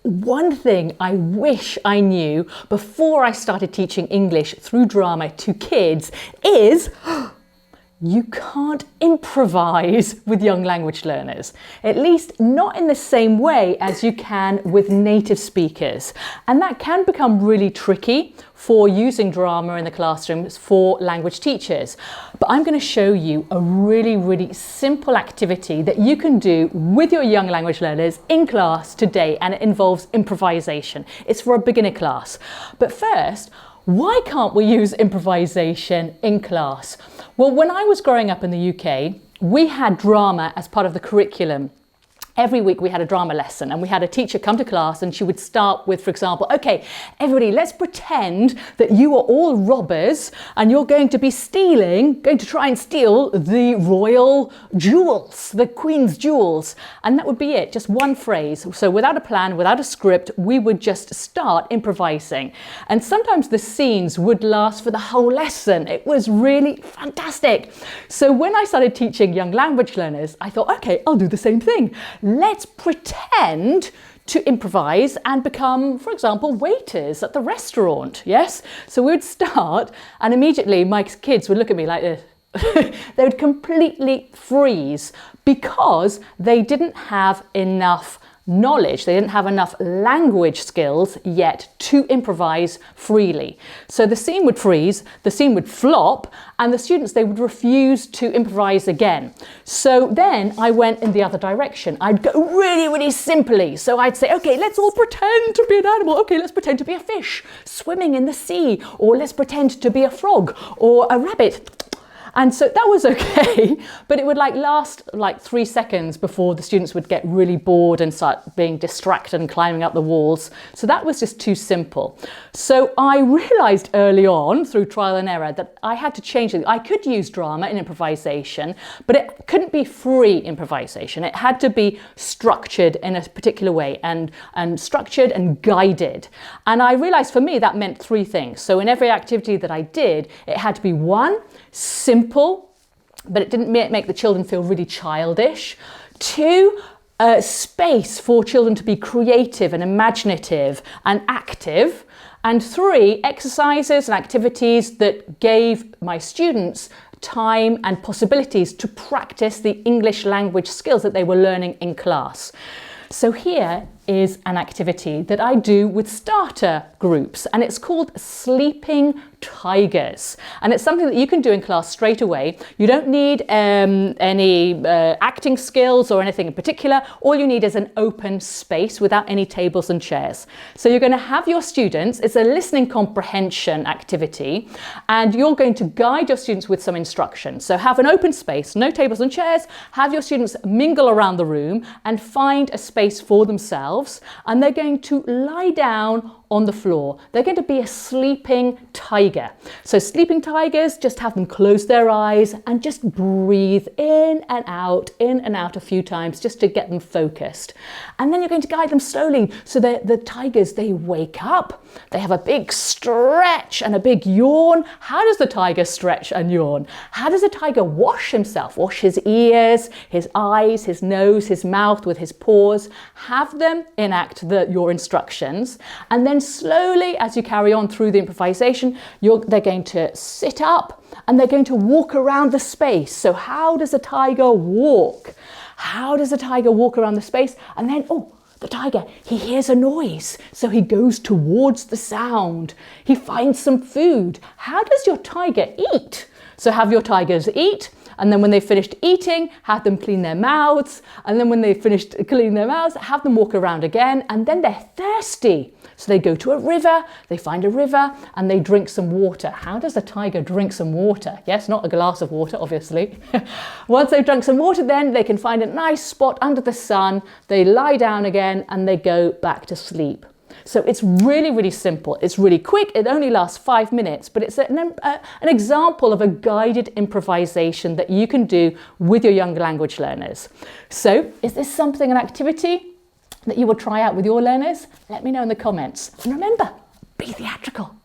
one thing I wish I knew before I started teaching English through drama to kids is you can't improvise with young language learners, at least not in the same way as you can with native speakers. And that can become really tricky for using drama in the classrooms for language teachers. But I'm going to show you a really simple activity that you can do with your young language learners in class today, and it involves improvisation. It's for a beginner class. But first, why can't we use improvisation in class? Well, when I was growing up in the UK, we had drama as part of the curriculum. Every week we had a drama lesson, and we had a teacher come to class, and she would start with, for example, okay, everybody, let's pretend that you are all robbers and you're going to be going to try and steal the royal jewels, the Queen's jewels. And that would be it, just one phrase. So without a plan, without a script, we would just start improvising. And sometimes the scenes would last for the whole lesson. It was really fantastic. So when I started teaching young language learners, I thought, okay, I'll do the same thing. Let's pretend to improvise and become, for example, waiters at the restaurant. Yes? So we would start, and immediately my kids would look at me like this. They would completely freeze because they didn't have enough knowledge, they didn't have enough language skills yet to improvise freely. So the scene would freeze, the scene would flop, and the students, they would refuse to improvise again. So then I went in the other direction. I'd go really simply. So I'd say, okay, let's all pretend to be an animal. Okay, let's pretend to be a fish swimming in the sea, or let's pretend to be a frog or a rabbit. And so that was okay, but it would last 3 seconds before the students would get really bored and start being distracted and climbing up the walls. So that was just too simple. So I realized early on through trial and error that I had to change it. I could use drama in improvisation, but it couldn't be free improvisation. It had to be structured in a particular way and structured and guided. And I realized for me that meant 3 things. So in every activity that I did, it had to be 1, simple, but it didn't make the children feel really childish. 2, space for children to be creative and imaginative and active. And 3, exercises and activities that gave my students time and possibilities to practice the English language skills that they were learning in class. So here is an activity that I do with starter groups, and it's called Sleeping Tigers. And it's something that you can do in class straight away. You don't need any acting skills or anything in particular. All you need is an open space without any tables and chairs. So you're going to have your students, it's a listening comprehension activity, and you're going to guide your students with some instructions. So have an open space, no tables and chairs, have your students mingle around the room and find a space for themselves, and they're going to lie down on the floor. They're going to be a sleeping tiger. So sleeping tigers, just have them close their eyes and just breathe in and out a few times just to get them focused. And then you're going to guide them slowly. So the tigers, they wake up, they have a big stretch and a big yawn. How does the tiger stretch and yawn? How does a tiger wash himself? Wash his ears, his eyes, his nose, his mouth with his paws. Have them enact your instructions, and then slowly, as you carry on through the improvisation, they're going to sit up and they're going to walk around the space. So how does a tiger walk? How does a tiger walk around the space? And then, the tiger, he hears a noise, so he goes towards the sound. He finds some food. How does your tiger eat? So have your tigers eat, and then when they've finished eating, have them clean their mouths, and then when they've finished cleaning their mouths, have them walk around again, and then they're thirsty. So they go to a river, they find a river, and they drink some water. How does a tiger drink some water? Yes, not a glass of water, obviously. Once they've drunk some water, then they can find a nice spot under the sun, they lie down again, and they go back to sleep. So it's really simple. It's really quick. It only lasts 5 minutes, but it's an example of a guided improvisation that you can do with your young language learners. So is this an activity that you will try out with your learners? Let me know in the comments. And remember, be theatrical.